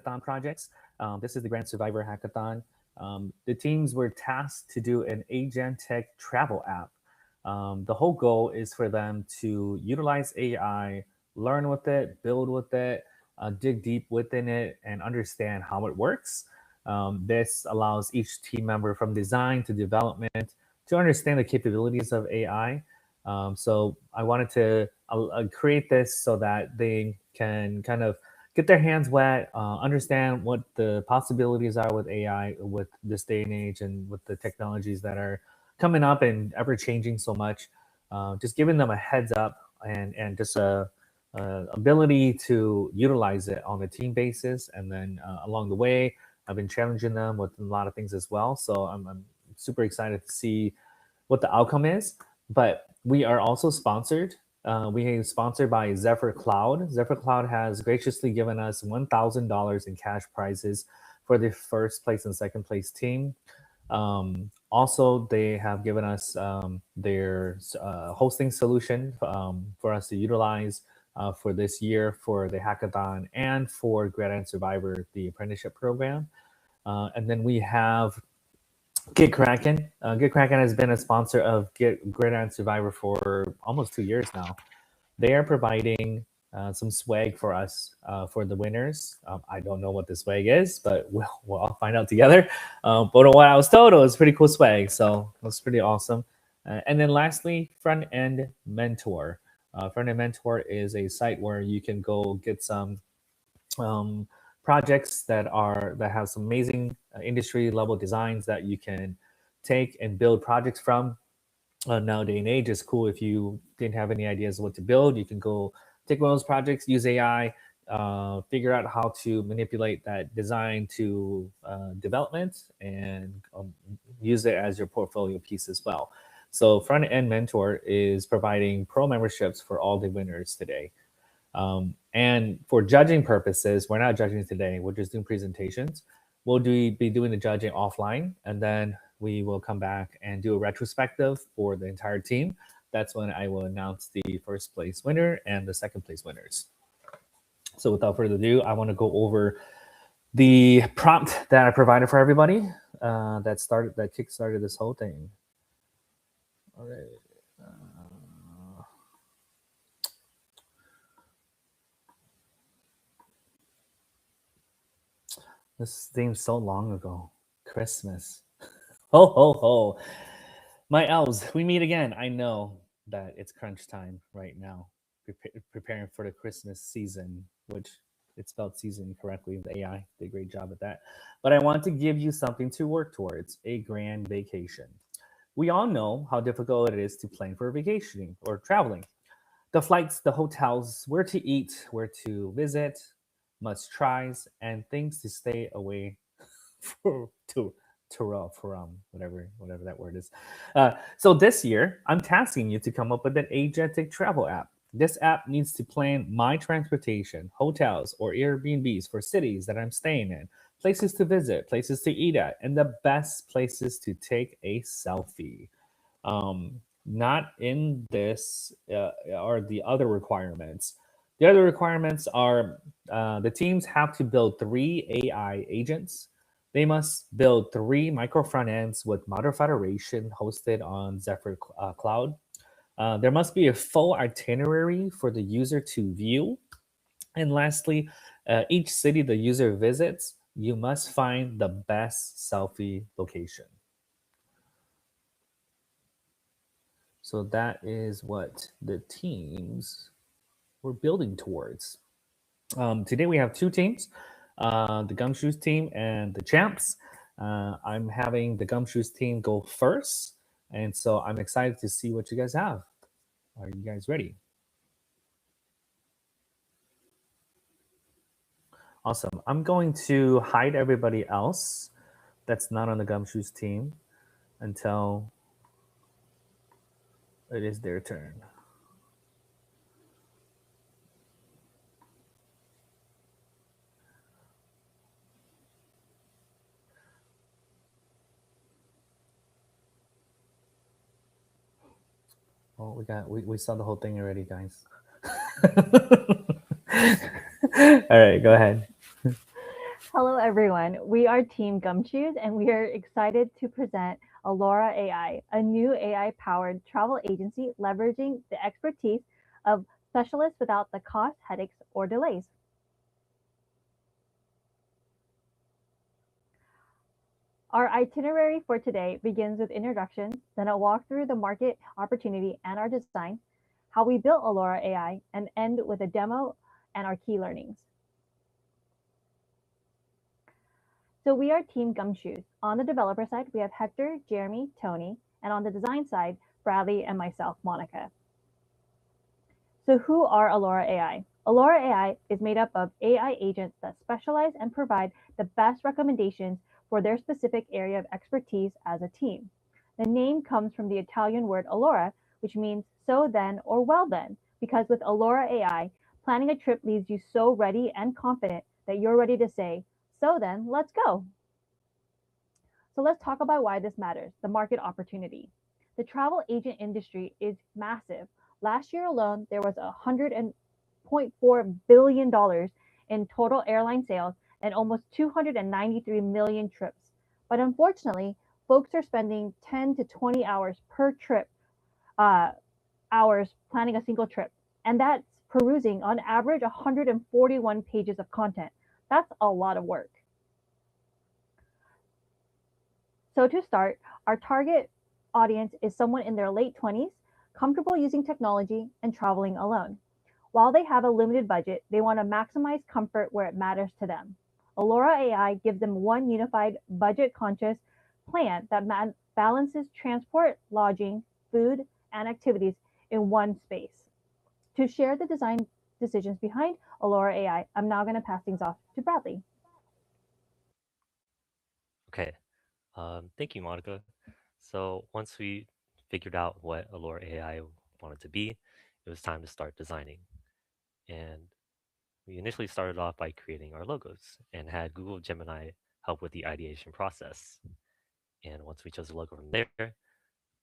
hackathon projects. This is the Grand Survivor Hackathon. The teams were tasked to do an agentic travel app. The whole goal is for them to utilize AI, learn with it, build with it, dig deep within it, and understand how it works. This allows each team member from design to development to understand the capabilities of AI. So I wanted to create this so that they can kind of get their hands wet, understand what the possibilities are with AI, with this day and age, and with the technologies that are coming up and ever changing so much. Just giving them a heads up and just a ability to utilize it on a team basis, and then along the way, I've been challenging them with a lot of things as well. So I'm super excited to see what the outcome is. But we are also sponsored. We are sponsored by Zephyr Cloud. Zephyr Cloud has graciously given us $1,000 in cash prizes for the first place and second place team. Also, they have given us their hosting solution for us to utilize for this year for the hackathon and for Gridiron Survivor, the apprenticeship program. And then we have GitKraken. GitKraken has been a sponsor of Gridiron Survivor for almost 2 years now. They are providing some swag for us for the winners. I don't know what the swag is, but we'll all find out together. But what I was told, it was pretty cool swag, so that's pretty awesome. And then lastly, Front End Mentor. Front End Mentor is a site where you can go get some projects that have some amazing industry level designs that you can take and build projects from. Nowadays and age, it's cool if you didn't have any ideas of what to build, you can go take one of those projects, use AI, figure out how to manipulate that design to development, and use it as your portfolio piece as well. So Front End Mentor is providing pro memberships for all the winners today. And for judging purposes, we're not judging today, we're just doing presentations. We'll be doing the judging offline, and then we will come back and do a retrospective for the entire team. That's when I will announce the first place winner and the second place winners. So without further ado, I want to go over the prompt that I provided for everybody that kickstarted this whole thing. All right. This seems so long ago. Christmas. Ho, ho, ho. My elves, we meet again. I know that it's crunch time right now, preparing for the Christmas season, which it's spelled season correctly. The AI did a great job at that. But I want to give you something to work towards, a grand vacation. We all know how difficult it is to plan for vacationing or traveling. The flights, the hotels, where to eat, where to visit, must tries, and things to stay away from whatever that word is. So this year, I'm tasking you to come up with an agentic travel app. This app needs to plan my transportation, hotels, or Airbnbs for cities that I'm staying in, places to visit, places to eat at, and the best places to take a selfie. Not in this are the other requirements. The other requirements are the teams have to build 3 AI agents. They must build 3 micro front ends with model federation hosted on Zephyr Cloud. There must be a full itinerary for the user to view. And lastly, each city the user visits, you must find the best selfie location. So that is what the teams were building towards. Today we have 2 teams, the Gumshoes team and the Champs. I'm having the Gumshoes team go first, and so I'm excited to see what you guys have. Are you guys ready? Awesome. I'm going to hide everybody else that's not on the Gumshoes team until it is their turn. Oh, we saw the whole thing already, guys. All right, go ahead. Hello, everyone. We are Team Gumshoes, and we are excited to present Alora AI, a new AI powered travel agency leveraging the expertise of specialists without the cost, headaches, or delays. Our itinerary for today begins with introductions, then a walk through the market opportunity and our design, how we built Alora AI, and end with a demo and our key learnings. So we are Team Gumshoes. On the developer side, we have Hector, Jeremy, Tony, and on the design side, Bradley and myself, Monica. So who are Alora AI? Alora AI is made up of AI agents that specialize and provide the best recommendations for their specific area of expertise as a team. The name comes from the Italian word allora, which means so then or well then, because with Alora AI, planning a trip leaves you so ready and confident that you're ready to say, so then, let's go. So let's talk about why this matters, the market opportunity. The travel agent industry is massive. Last year alone, there was $100.4 billion in total airline sales and almost 293 million trips. But unfortunately, folks are spending 10 to 20 hours per trip, uh, hours planning a single trip. And that's perusing on average 141 pages of content. That's a lot of work. So to start, our target audience is someone in their late 20s, comfortable using technology and traveling alone. While they have a limited budget, they want to maximize comfort where it matters to them. Alora AI gives them one unified, budget conscious plan that balances transport, lodging, food, and activities in one space. To share the design decisions behind Alora AI, I'm now going to pass things off to Bradley. Okay. Thank you, Monica. So once we figured out what Allure AI wanted to be, it was time to start designing. And we initially started off by creating our logos and had Google Gemini help with the ideation process. And once we chose the logo from there,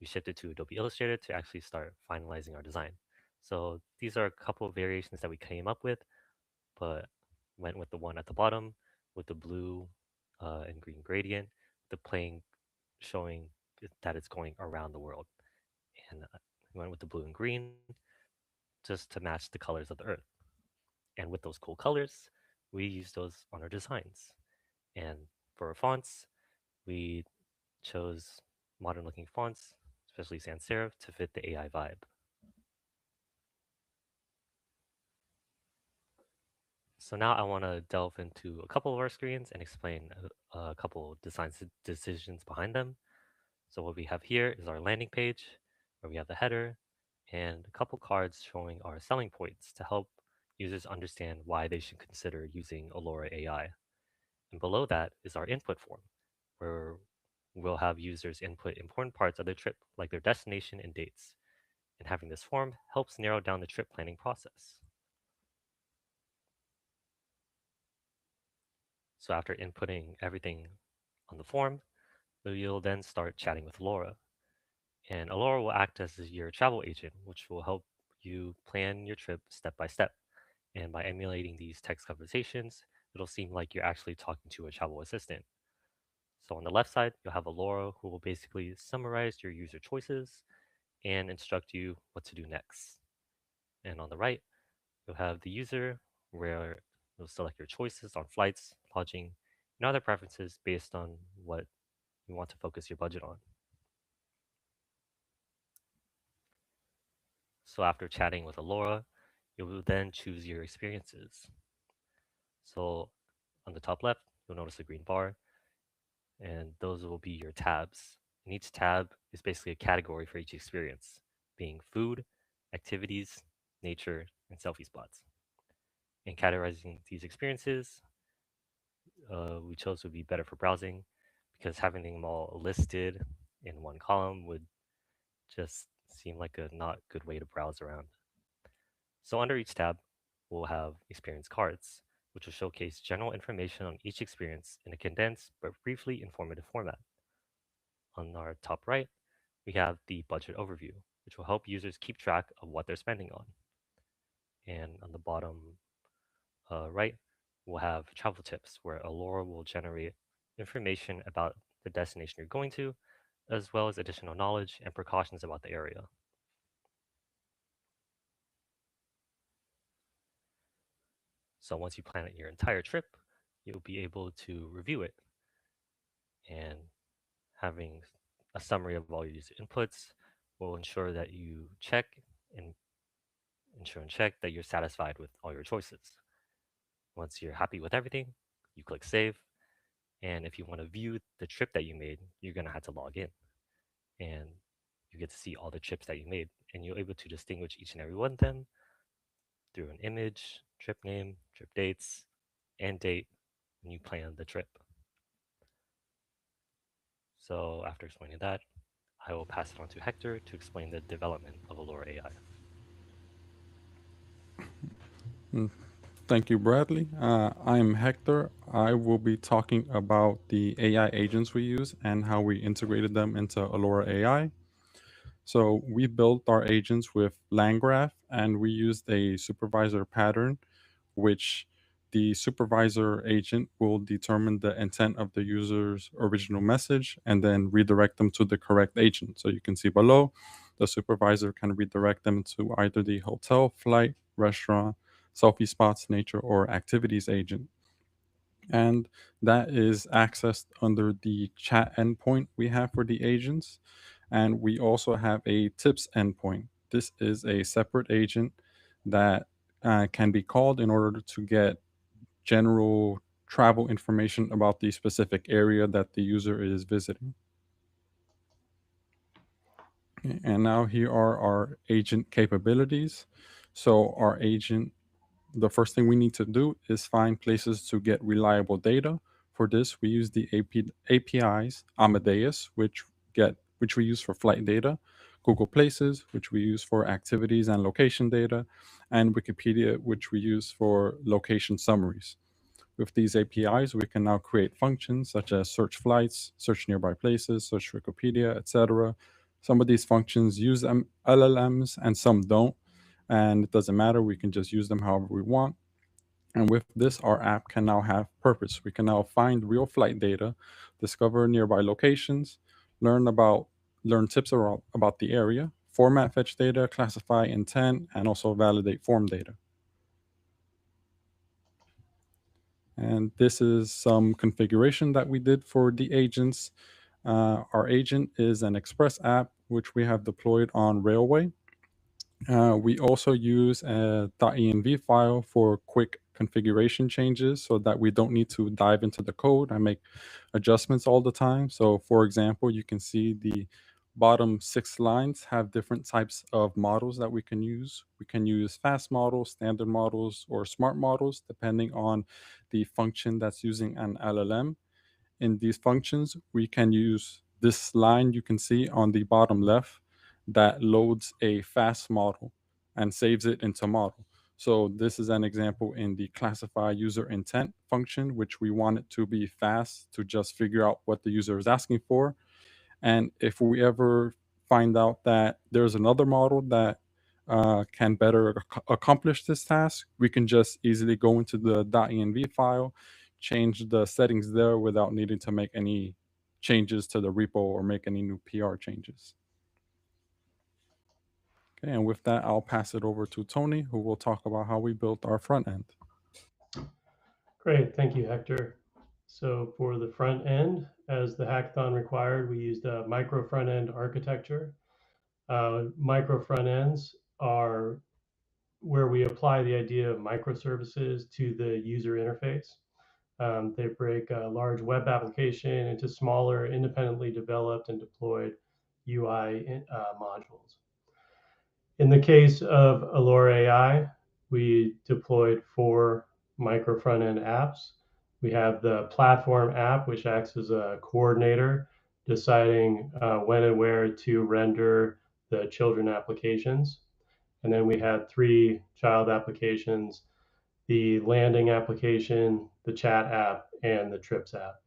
we shifted to Adobe Illustrator to actually start finalizing our design. So these are a couple of variations that we came up with, but went with the one at the bottom with the blue and green gradient, the plane showing that it's going around the world. And we went with the blue and green just to match the colors of the earth. And with those cool colors, we use those on our designs. And for our fonts, we chose modern looking fonts, especially sans serif, to fit the AI vibe. So now I want to delve into a couple of our screens and explain a couple of design decisions behind them. So what we have here is our landing page, where we have the header and a couple cards showing our selling points to help users understand why they should consider using Allura AI. And below that is our input form, where we'll have users input important parts of their trip, like their destination and dates. And having this form helps narrow down the trip planning process. So after inputting everything on the form, you'll then start chatting with Laura. And Alora will act as your travel agent, which will help you plan your trip step by step. And by emulating these text conversations, it'll seem like you're actually talking to a travel assistant. So on the left side, you'll have Alora who will basically summarize your user choices and instruct you what to do next. And on the right, you'll have the user where you'll select your choices on flights, lodging, and other preferences based on what you want to focus your budget on. So after chatting with Alora, you will then choose your experiences. So on the top left, you'll notice a green bar, and those will be your tabs. And each tab is basically a category for each experience, being food, activities, nature, and selfie spots. And categorizing these experiences, we chose would be better for browsing because having them all listed in one column would just seem like a not good way to browse around. So under each tab, we'll have experience cards, which will showcase general information on each experience in a condensed but briefly informative format. On our top right, we have the budget overview, which will help users keep track of what they're spending on. And on the bottom right, we'll have travel tips where Allura will generate information about the destination you're going to, as well as additional knowledge and precautions about the area. So once you plan out your entire trip, you'll be able to review it, and having a summary of all your user inputs will ensure that you and check that you're satisfied with all your choices. Once you're happy with everything, you click save. And if you want to view the trip that you made, you're going to have to log in, and you get to see all the trips that you made. And you're able to distinguish each and every one of them through an image, trip name, trip dates, and date when you plan the trip. So after explaining that, I will pass it on to Hector to explain the development of Allura AI. Mm, Thank you, Bradley. I'm Hector. I will be talking about the AI agents we use and how we integrated them into Allura AI. So we built our agents with LangGraph, and we used a supervisor pattern, which the supervisor agent will determine the intent of the user's original message and then redirect them to the correct agent. So you can see below, the supervisor can redirect them to either the hotel, flight, restaurant, selfie spots, nature, or activities agent. And that is accessed under the chat endpoint we have for the agents. And we also have a tips endpoint. This is a separate agent that can be called in order to get general travel information about the specific area that the user is visiting. And now here are our agent capabilities. So our agent, the first thing we need to do is find places to get reliable data. For this, we use the APIs Amadeus, which we use for flight data, Google Places, which we use for activities and location data, and Wikipedia, which we use for location summaries. With these APIs, we can now create functions such as search flights, search nearby places, search Wikipedia, etc. Some of these functions use LLMs and some don't, and it doesn't matter. We can just use them however we want. And with this, our app can now have purpose. We can now find real flight data, discover nearby locations, learn about learn tips about the area, format fetch data, classify intent, and also validate form data. And this is some configuration that we did for the agents. Our agent is an Express app, which we have deployed on Railway. We also use a .env file for quick configuration changes so that we don't need to dive into the code and make adjustments all the time. So for example, you can see the bottom 6 lines have different types of models that we can use. We can use fast models, standard models, or smart models, depending on the function that's using an LLM. In these functions, we can use this line you can see on the bottom left that loads a fast model and saves it into model. So this is an example in the classify user intent function, which we want it to be fast to just figure out what the user is asking for. And if we ever find out that there's another model that can better accomplish this task, we can just easily go into the .env file, change the settings there without needing to make any changes to the repo or make any new PR changes. Okay, and with that, I'll pass it over to Tony, who will talk about how we built our front end. Great, thank you, Hector. So for the front end, as the hackathon required, we used a micro front end architecture. Micro front ends are where we apply the idea of microservices to the user interface. They break a large web application into smaller, independently developed and deployed UI modules. In the case of Allura AI, we deployed 4 micro front-end apps. We have the platform app, which acts as a coordinator, deciding when and where to render the children applications. And then we had 3 child applications, the landing application, the chat app, and the trips app.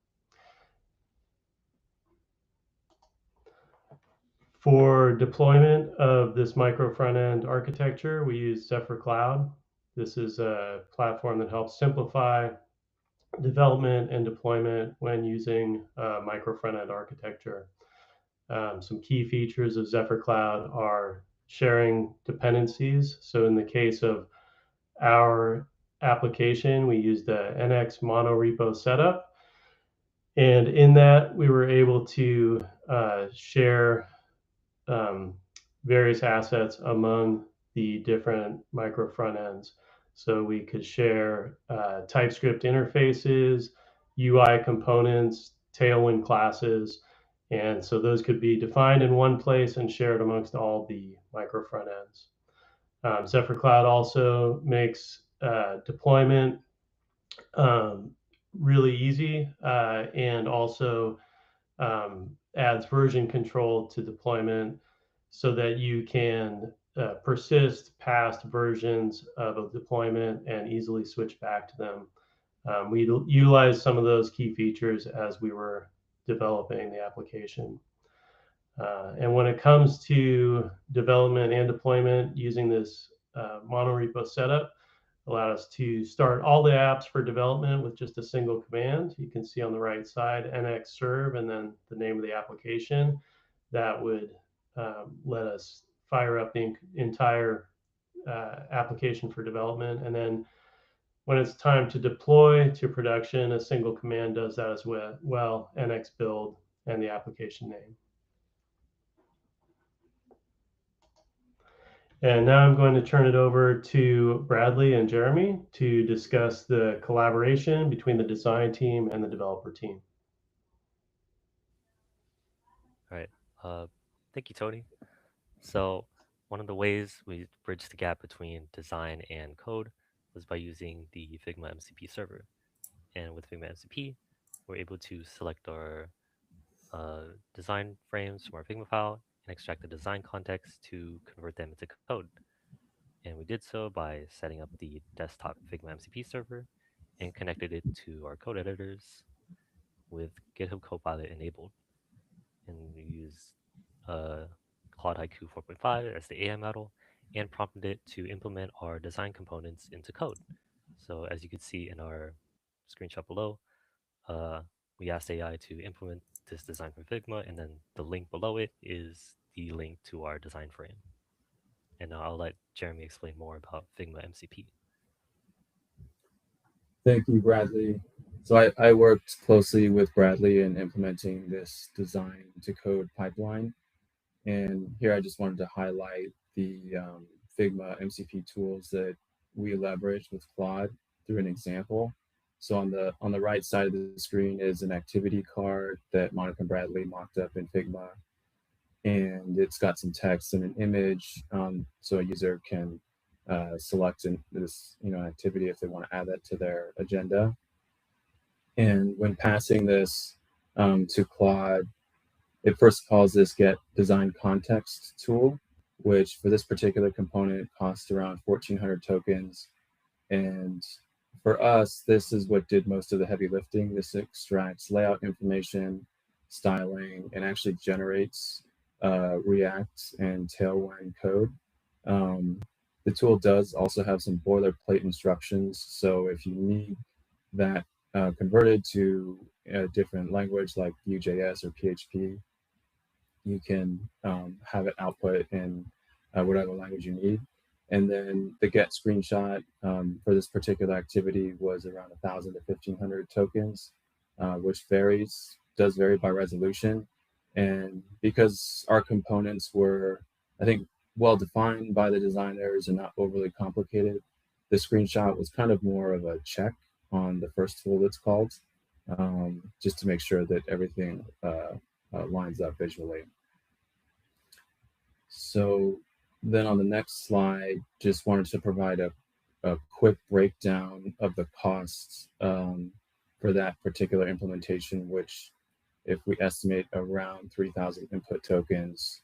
For deployment of this micro front-end architecture, we use Zephyr Cloud. This is a platform that helps simplify development and deployment when using micro front-end architecture. Some key features of Zephyr Cloud are sharing dependencies. So in the case of our application, we used the NX monorepo setup. And in that, we were able to share various assets among the different micro front ends. So we could share TypeScript interfaces, UI components, Tailwind classes. And so those could be defined in one place and shared amongst all the micro front ends. Zephyr Cloud also makes deployment really easy and also adds version control to deployment so that you can persist past versions of a deployment and easily switch back to them. We utilized some of those key features as we were developing the application. And when it comes to development and deployment using this monorepo setup, allowed us to start all the apps for development with just a single command. You can see on the right side, NX serve, and then the name of the application. That would let us fire up the entire application for development. And then when it's time to deploy to production, a single command does that as well, NX build and the application name. And now I'm going to turn it over to Bradley and Jeremy to discuss the collaboration between the design team and the developer team. All right. Thank you, Tony. So one of the ways we bridged the gap between design and code was by using the Figma MCP server. And with Figma MCP, we're able to select our design frames from our Figma file and extract the design context to convert them into code. And we did so by setting up the desktop Figma MCP server and connected it to our code editors with GitHub Copilot enabled. And we used Claude Haiku 4.5 as the AI model and prompted it to implement our design components into code. So as you can see in our screenshot below, we asked AI to implement this design from Figma, and then the link below it is the link to our design frame. And now I'll let Jeremy explain more about Figma MCP. Thank you, Bradley. So I worked closely with Bradley in implementing this design to code pipeline. And here I just wanted to highlight the Figma MCP tools that we leveraged with Claude through an example. So on the right side of the screen is an activity card that Monica and Bradley mocked up in Figma. And it's got some text and an image, so a user can select this activity if they want to add that to their agenda. And when passing this to Claude, it first calls this get design context tool, which for this particular component costs around 1,400 tokens. And for us, this is what did most of the heavy lifting. This extracts layout information, styling, and actually generates React and Tailwind code. The tool does also have some boilerplate instructions. So if you need that converted to a different language like Vue.js or PHP, you can have it output in whatever language you need. And then the get screenshot for this particular activity was around 1,000 to 1,500 tokens, which does vary by resolution. And because our components were, I think, well defined by the designers and not overly complicated, the screenshot was kind of more of a check on the first tool that's called, just to make sure that everything lines up visually. So then on the next slide, just wanted to provide a quick breakdown of the costs for that particular implementation, which if we estimate around 3,000 input tokens,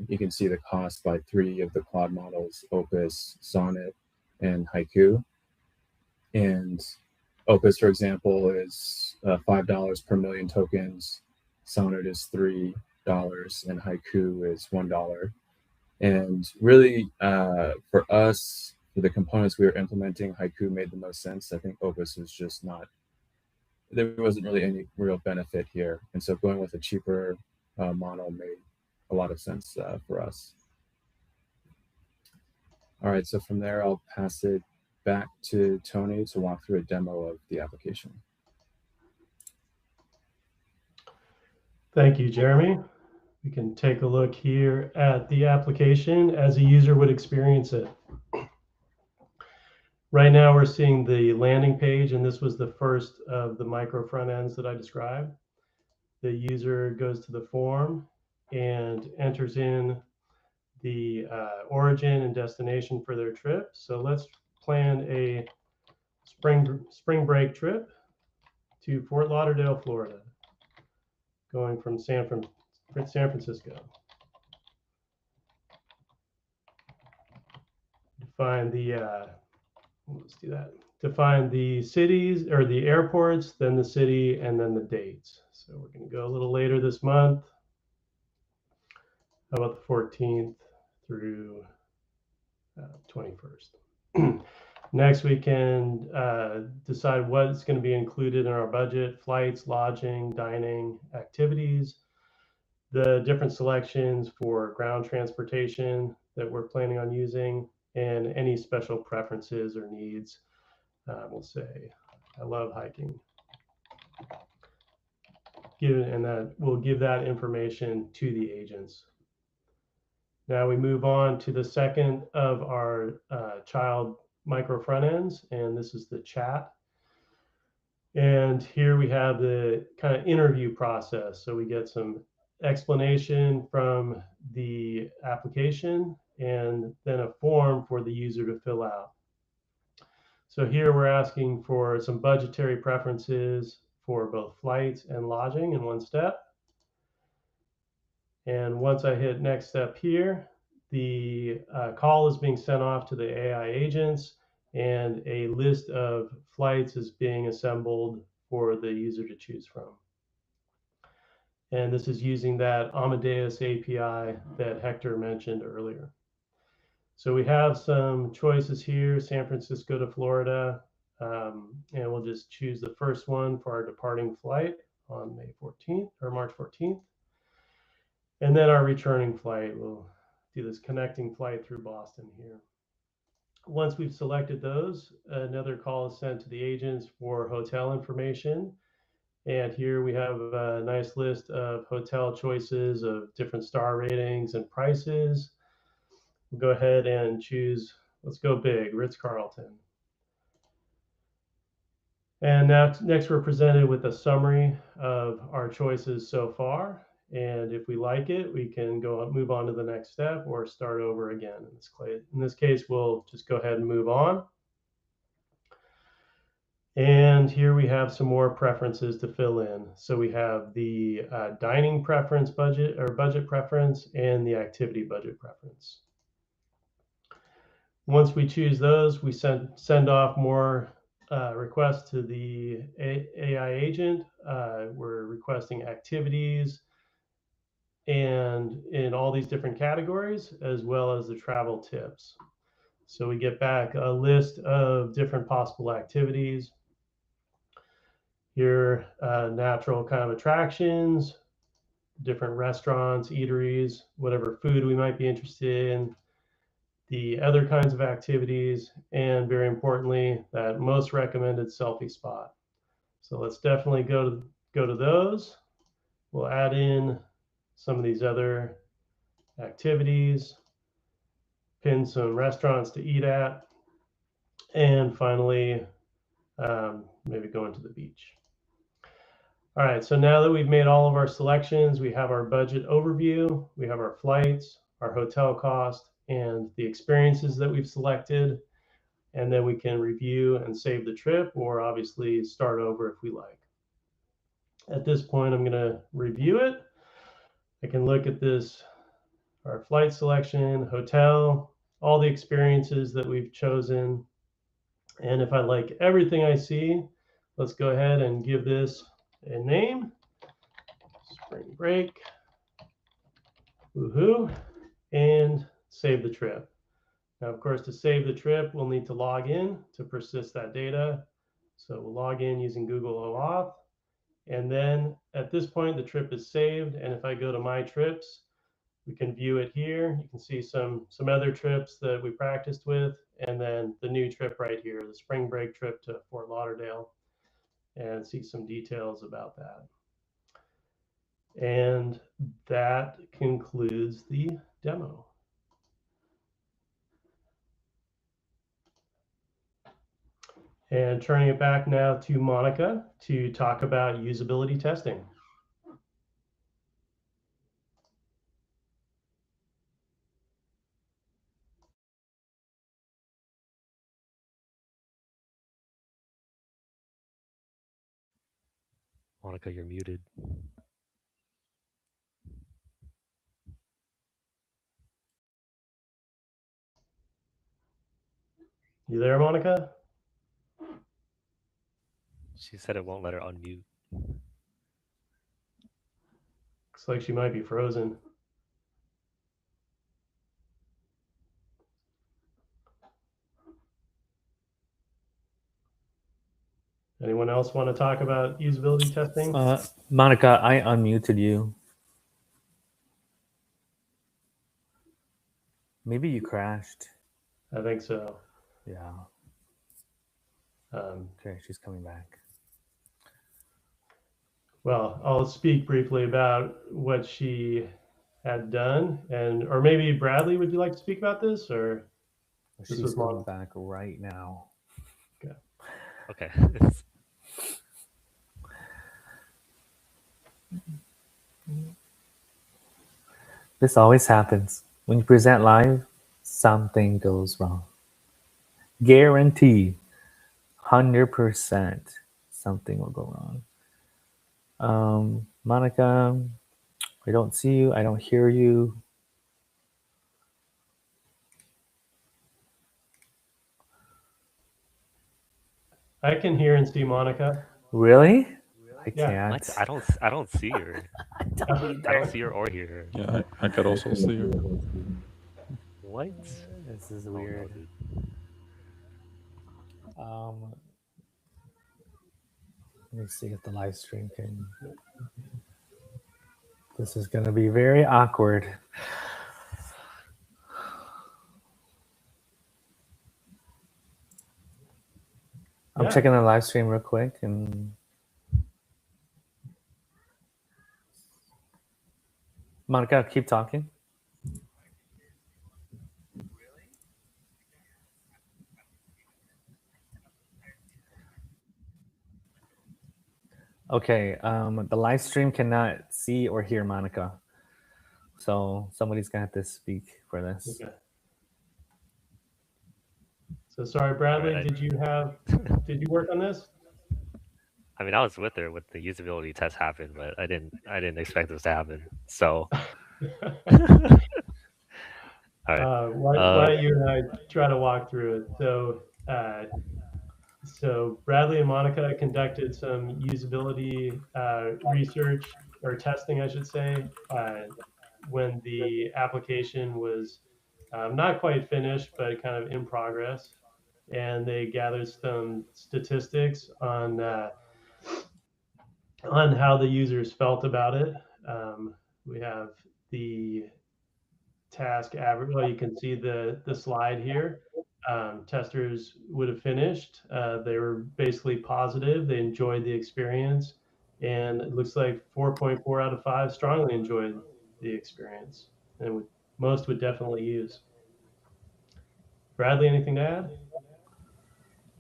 you can see the cost by 3 of the Claude models, Opus, Sonnet, and Haiku. And Opus, for example, is $5 per million tokens. Sonnet is $3, and Haiku is $1. And really, for us, for the components we were implementing, Haiku made the most sense. I think Opus is just not there wasn't really any real benefit here. And so going with a cheaper model made a lot of sense for us. All right, so from there, I'll pass it back to Tony to walk through a demo of the application. Thank you, Jeremy. We can take a look here at the application as a user would experience it. Right now, we're seeing the landing page, and this was the first of the micro front ends that I described. The user goes to the form and enters in the origin and destination for their trip. So let's plan a spring break trip to Fort Lauderdale, Florida, going from San Francisco. Define the let's do that. Define the cities or the airports, then the city, and then the dates. So we're going to go a little later this month. How about the 14th through 21st? Next, we can decide what's going to be included in our budget: flights, lodging, dining, activities, the different selections for ground transportation that we're planning on using, and any special preferences or needs. We'll say, I love hiking. And that will give that information to the agents. Now we move on to the second of our child micro front ends, and this is the chat. And here we have the kind of interview process. So we get some explanation from the application and then a form for the user to fill out. So here we're asking for some budgetary preferences for both flights and lodging in one step. And once I hit next step here, the call is being sent off to the AI agents, and a list of flights is being assembled for the user to choose from. And this is using that Amadeus API that Hector mentioned earlier. So we have some choices here: San Francisco to Florida, and we'll just choose the first one for our departing flight on May 14th or March 14th. And then our returning flight, we'll do this connecting flight through Boston here. Once we've selected those, another call is sent to the agents for hotel information. And here we have a nice list of hotel choices of different star ratings and prices. We'll go ahead and choose, let's go big, Ritz-Carlton. And now next we're presented with a summary of our choices so far. And if we like it, we can move on to the next step or start over again. In this case, we'll just go ahead and move on. And here we have some more preferences to fill in. So we have the dining preference budget preference and the activity budget preference. Once we choose those, we send off more requests to the AI agent. We're requesting activities and in all these different categories, as well as the travel tips. So we get back a list of different possible activities. Here, natural kind of attractions, different restaurants, eateries, whatever food we might be interested in, the other kinds of activities, and very importantly, that most recommended selfie spot. So let's definitely go to those. We'll add in some of these other activities, pin some restaurants to eat at, and finally, maybe going to the beach. All right, so now that we've made all of our selections, we have our budget overview, we have our flights, our hotel cost, and the experiences that we've selected, and then we can review and save the trip, or obviously start over if we like. At this point, I'm gonna review it. I can look at this, our flight selection, hotel, all the experiences that we've chosen. And if I like everything I see, let's go ahead and give this a name, spring break, woohoo, and save the trip. Now, of course, to save the trip, we'll need to log in to persist that data. So we'll log in using Google OAuth, And then at this point, the trip is saved. And if I go to my trips, we can view it here. You can see some other trips that we practiced with, and then the new trip right here, the spring break trip to Fort Lauderdale, and see some details about that. And that concludes the demo. And turning it back now to Monica to talk about usability testing. Monica, you're muted. You there, Monica? She said it won't let her unmute. Looks like she might be frozen. Anyone else want to talk about usability testing? Monica, I unmuted you. Maybe you crashed. I think so. Yeah. Okay, she's coming back. Well, I'll speak briefly about what she had done, and or maybe Bradley, would you like to speak about this, or She's coming back right now. Okay. This always happens. When you present live, something goes wrong. Guarantee, 100% something will go wrong. Monica, I don't see you. I don't hear you. I can hear and see Monica. Really? I Yeah. can't. What? I don't see her. I don't see her or hear her. Yeah, I could also see her. What? This is Oh, no, weird. dude. Let me see if the live stream can. This is going to be very awkward. I'm checking the live stream real quick and. Monica, keep talking. Okay, the live stream cannot see or hear Monica. So somebody's gonna have to speak for this. Okay. So sorry, Bradley, Right, did you work on this? I mean, I was with her when the usability test happened, but I didn't expect this to happen. So, all right. Why don't you and I try to walk through it? So Bradley and Monica conducted some usability research or testing, I should say, when the application was not quite finished, but kind of in progress. And they gathered some statistics on how the users felt about it. We have the task average. Well, you can see the slide here. Testers would have finished. They were basically positive. They enjoyed the experience, and it looks like 4.4 out of 5 strongly enjoyed the experience, and most would definitely use. Bradley, anything to add?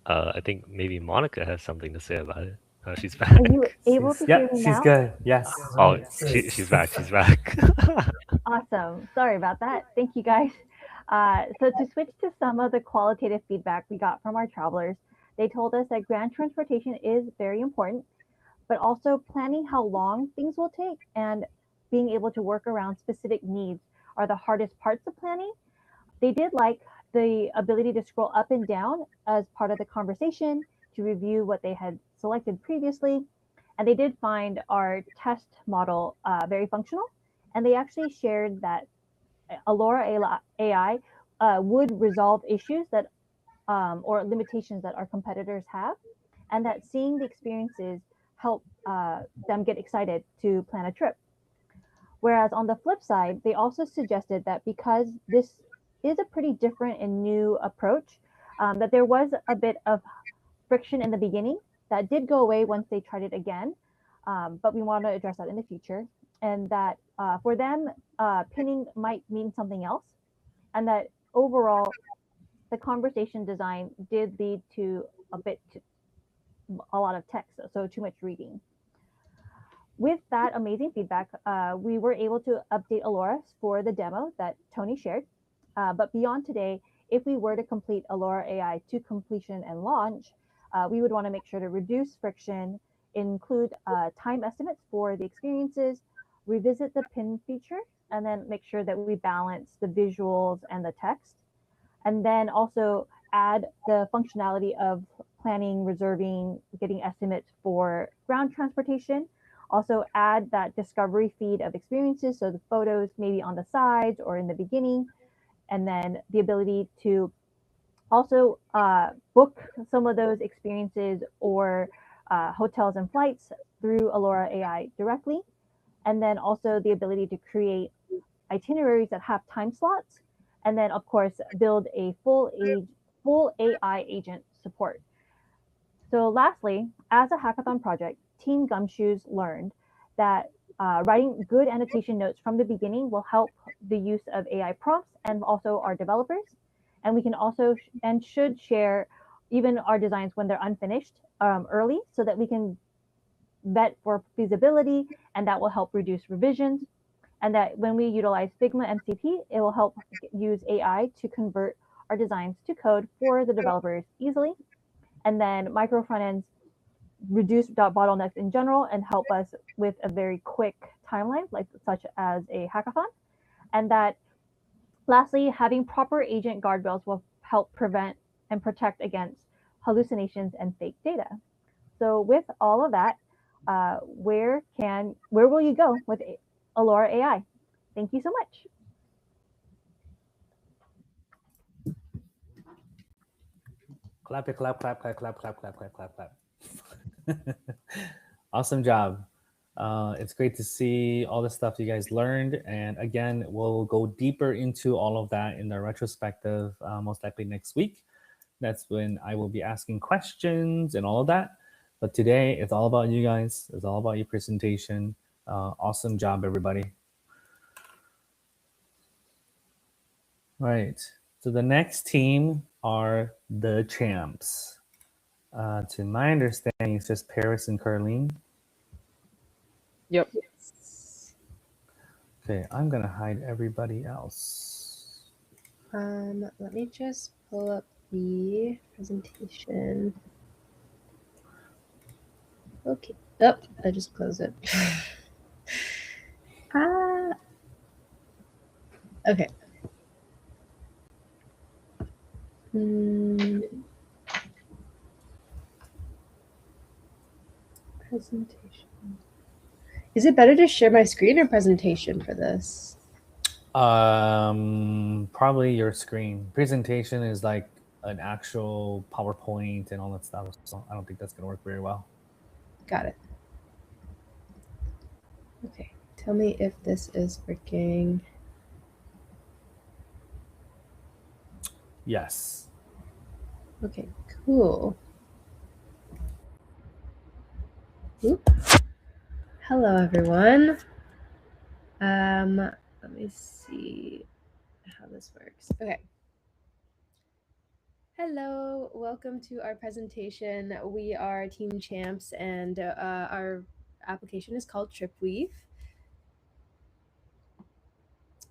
I think maybe Monica has something to say about it. She's back. Are you able to hear me she's now? good. Yes. Oh, she's back. She's back. Awesome. Sorry about that. Thank you, guys. So to switch to some of the qualitative feedback we got from our travelers, they told us that ground transportation is very important, but also planning how long things will take and being able to work around specific needs are the hardest parts of planning. They did like the ability to scroll up and down as part of the conversation to review what they had selected previously. And they did find our test model very functional. And they actually shared that Allura AI would resolve issues that or limitations that our competitors have, and that seeing the experiences help them get excited to plan a trip. Whereas on the flip side, they also suggested that because this is a pretty different and new approach, that there was a bit of friction in the beginning that did go away once they tried it again. But we want to address that in the future. And that for them, pinning might mean something else. And that overall, the conversation design did lead to a lot of text, so too much reading. With that amazing feedback, we were able to update Alora for the demo that Tony shared. But beyond today, if we were to complete Alora AI to completion and launch, we would want to make sure to reduce friction, include time estimates for the experiences, revisit the pin feature, and then make sure that we balance the visuals and the text. And then also add the functionality of planning, reserving, getting estimates for ground transportation. Also add that discovery feed of experiences, so the photos maybe on the sides or in the beginning, and then the ability to also book some of those experiences or hotels and flights through Alora AI directly, and then also the ability to create itineraries that have time slots, and then of course build a full AI agent support. So lastly, as a hackathon project, Team Gumshoes learned that writing good annotation notes from the beginning will help the use of AI prompts and also our developers. And we can also and should share even our designs when they're unfinished early, so that we can vet for feasibility, and that will help reduce revisions. And that when we utilize Figma MCP, it will help use AI to convert our designs to code for the developers easily. And then micro front ends reduce bottlenecks in general and help us with a very quick timeline, like such as a hackathon. And that lastly, having proper agent guardrails will help prevent and protect against hallucinations and fake data. So with all of that, where will you go with Alora AI? Thank you so much. Clap it, clap, clap, clap, clap, clap, clap, clap, clap, clap. Awesome job. It's great to see all the stuff you guys learned. And again, we'll go deeper into all of that in the retrospective, most likely next week. That's when I will be asking questions and all of that. But today, it's all about you guys. It's all about your presentation. Awesome job, everybody. All right. So the next team are the champs. To my understanding, it's just Paris and Carlene. Yep. Okay, I'm gonna hide everybody else. Let me just pull up the presentation. Okay. Oh, I just closed it. Okay. Presentation. Is it better to share my screen or presentation for this? Probably your screen. Presentation is like an actual PowerPoint and all that stuff. So I don't think that's gonna work very well. Got it. Okay. Tell me if this is working. Yes. Okay, cool. Oop. Hello, everyone. Let me see how this works. Okay. Hello, welcome to our presentation. We are Team Champs, and our application is called TripWeave.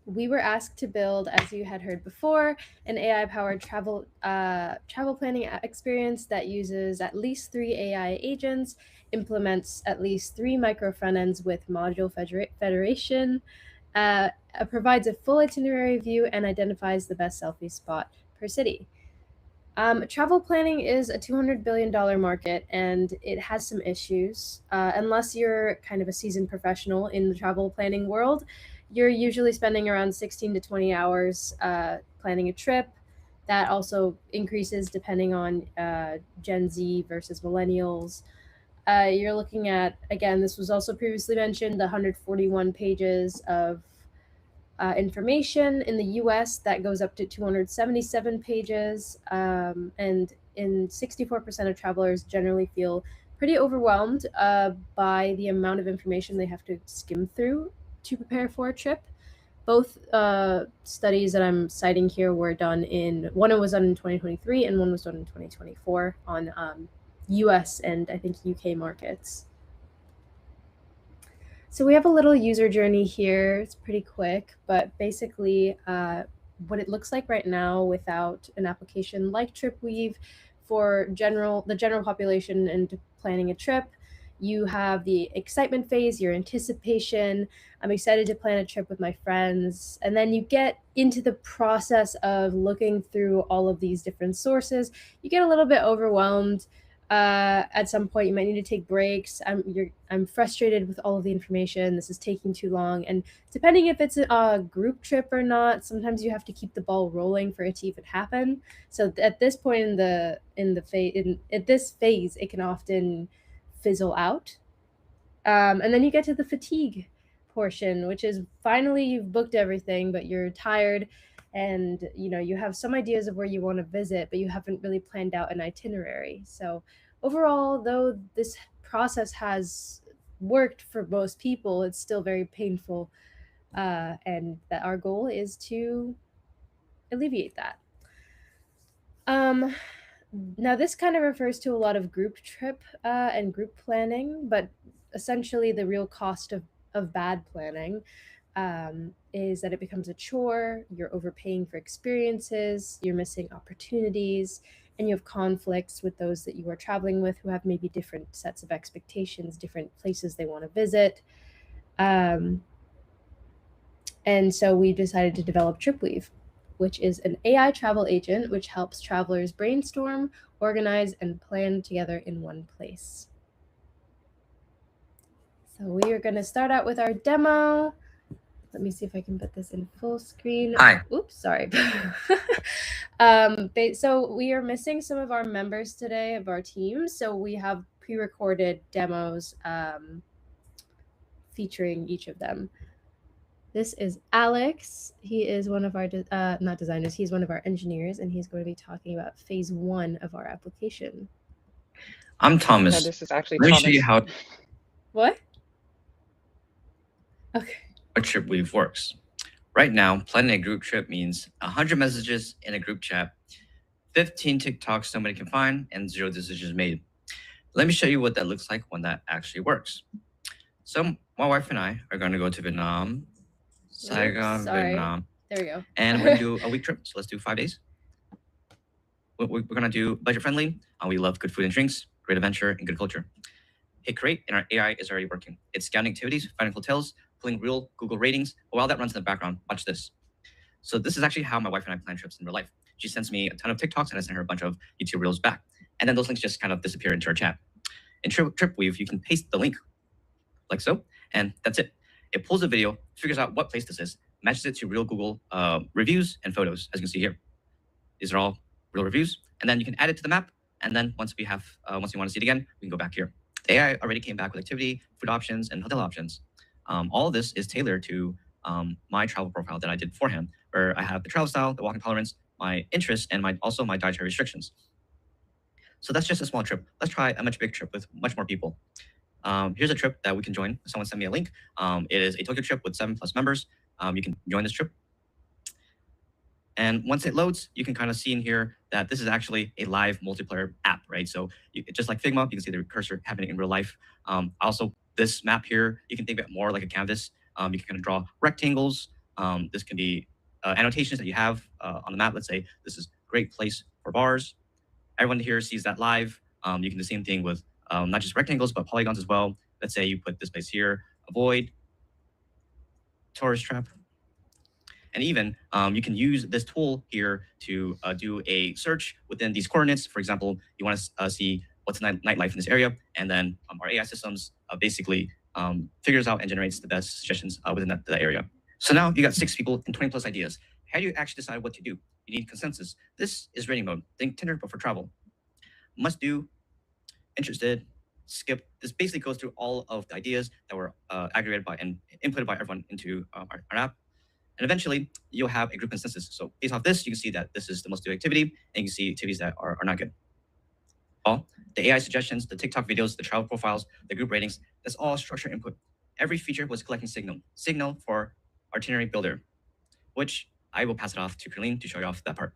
We were asked to build, as you had heard before, an AI-powered travel planning experience that uses at least 3 AI agents, implements at least 3 micro front ends with module federation, provides a full itinerary view, and identifies the best selfie spot per city. Travel planning is a $200 billion market, and it has some issues. Unless you're kind of a seasoned professional in the travel planning world, you're usually spending around 16 to 20 hours planning a trip. That also increases depending on Gen Z versus millennials. You're looking at, again, this was also previously mentioned, the 141 pages of information. In the US, that goes up to 277 pages. And in 64% of travelers generally feel pretty overwhelmed by the amount of information they have to skim through to prepare for a trip. Both studies that I'm citing here were done one was done in 2023 and one was done in 2024 on US and I think UK markets. So we have a little user journey here. It's pretty quick, but basically what it looks like right now without an application like TripWeave for the general population and planning a trip. You have the excitement phase, your anticipation. I'm excited to plan a trip with my friends. And then you get into the process of looking through all of these different sources. You get a little bit overwhelmed. At some point, you might need to take breaks. I'm frustrated with all of the information. This is taking too long. And depending if it's a group trip or not, sometimes you have to keep the ball rolling for it to even happen. So at this point at this phase, it can often fizzle out. And then you get to the fatigue portion, which is finally you've booked everything, but you're tired and you have some ideas of where you want to visit, but you haven't really planned out an itinerary. So overall, though this process has worked for most people, it's still very painful, and that our goal is to alleviate that. Now this kind of refers to a lot of group trip and group planning, but essentially the real cost of bad planning is that it becomes a chore, you're overpaying for experiences, you're missing opportunities, and you have conflicts with those that you are traveling with who have maybe different sets of expectations, different places they want to visit. And so we decided to develop TripWeave, which is an AI travel agent which helps travelers brainstorm, organize, and plan together in one place. So we are going to start out with our demo. Let me see if I can put this in full screen. Hi. Oops, sorry. So we are missing some of our members today of our team. So we have pre-recorded demos featuring each of them. This is Alex. He is one of our, not designers, he's one of our engineers, and he's going to be talking about phase 1 of our application. I'm Thomas. No, this is actually Let me Thomas. show you how What? Okay. TripWeave works. Right now, planning a group trip means 100 messages in a group chat, 15 TikToks somebody can find, and 0 decisions made. Let me show you what that looks like when that actually works. So my wife and I are going to go to Vietnam, Saigon, Vietnam. There we go. And we're going to do a week trip. So let's do 5 days. We're going to do budget friendly. We love good food and drinks, great adventure, and good culture. Hit create, and our AI is already working. It's scanning activities, finding hotels, pulling real Google ratings. While that runs in the background, watch this. So this is actually how my wife and I plan trips in real life. She sends me a ton of TikToks, and I send her a bunch of YouTube reels back. And then those links just kind of disappear into our chat. In TripWeave, you can paste the link like so, and that's it. It pulls the video, figures out what place this is, matches it to real Google reviews and photos, as you can see here. These are all real reviews. And then you can add it to the map. And then once you want to see it again, we can go back here. The AI already came back with activity, food options, and hotel options. All of this is tailored to my travel profile that I did beforehand, where I have the travel style, the walking tolerance, my interests, and also my dietary restrictions. So that's just a small trip. Let's try a much bigger trip with much more people. Here's a trip that we can join. Someone sent me a link. It is a Tokyo trip with 7+ members. You can join this trip. And once it loads, you can kind of see in here that this is actually a live multiplayer app, right? So just like Figma, you can see the cursor happening in real life. Also, this map here, you can think of it more like a canvas. You can kind of draw rectangles. This can be annotations that you have on the map. Let's say this is a great place for bars. Everyone here sees that live. You can do the same thing with not just rectangles, but polygons as well. Let's say you put this place here, avoid tourist trap. And even you can use this tool here to do a search within these coordinates. For example, you want to see what's nightlife in this area. And then our AI systems basically figures out and generates the best suggestions within that area. So now you got 6 people and 20+ ideas. How do you actually decide what to do? You need consensus. This is rating mode. Think Tinder, but for travel. Must do, interested, skip. This basically goes through all of the ideas that were aggregated by and inputted by everyone into our app. And eventually, you'll have a group consensus. So based off this, you can see that this is the most due activity, and you can see activities that are not good. All the AI suggestions, the TikTok videos, the travel profiles, the group ratings, that's all structured input. Every feature was collecting signal for itinerary builder, which I will pass it off to Carleen to show you off that part.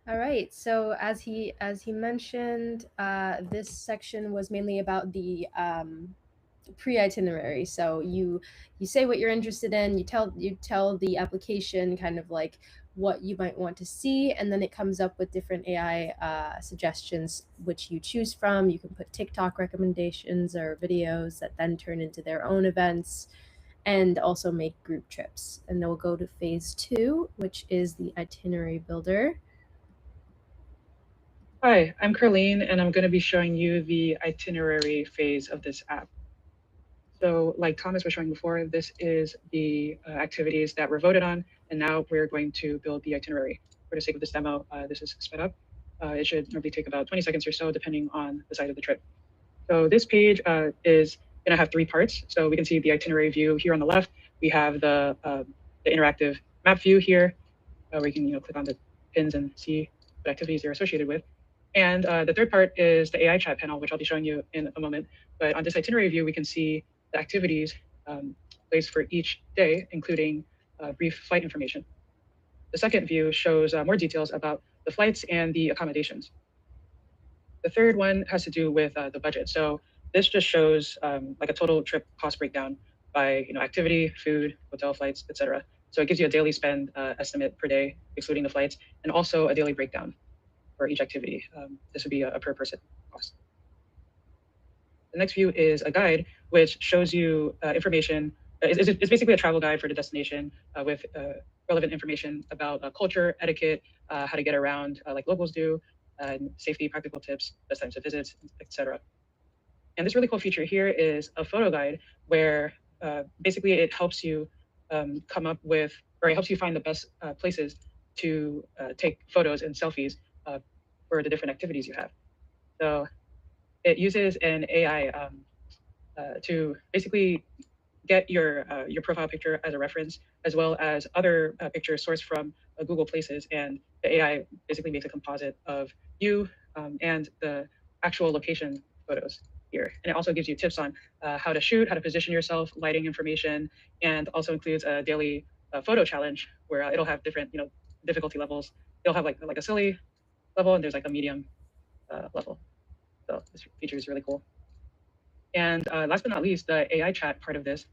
All right. So as he mentioned, this section was mainly about the pre-itinerary. So you say what you're interested in. You tell the application kind of like what you might want to see, and then it comes up with different AI suggestions which you choose from. You can put TikTok recommendations or videos that then turn into their own events, and also make group trips. And then we'll go to phase 2, which is the itinerary builder. Hi, I'm Carleen, and I'm going to be showing you the itinerary phase of this app. So like Thomas was showing before, this is the activities that were voted on, and now we're going to build the itinerary. For the sake of this demo, this is sped up. It should normally take about 20 seconds or so, depending on the size of the trip. So this page is going to have 3 parts. So we can see the itinerary view here on the left. We have the interactive map view here, where you can click on the pins and see what activities they're associated with. And the third part is the AI chat panel, which I'll be showing you in a moment. But on this itinerary view, we can see the activities placed for each day, including brief flight information. The second view shows more details about the flights and the accommodations. The third one has to do with the budget. So this just shows like a total trip cost breakdown by activity, food, hotel flights, etc. So it gives you a daily spend estimate per day, excluding the flights, and also a daily breakdown for each activity. This would be a per person cost. The next view is a guide, which shows you information. It's basically a travel guide for the destination with relevant information about culture, etiquette, how to get around like locals do, safety, practical tips, best times to visit, etc. And this really cool feature here is a photo guide where basically it helps you come up with, or it helps you find the best places to take photos and selfies for the different activities you have. So it uses an AI to basically get your profile picture as a reference, as well as other pictures sourced from Google Places, and the AI basically makes a composite of you and the actual location photos here. And it also gives you tips on how to shoot, how to position yourself, lighting information, and also includes a daily photo challenge where it'll have different difficulty levels. It'll have like a silly level, and there's like a medium level. So this feature is really cool. And last but not least, the AI chat part of this,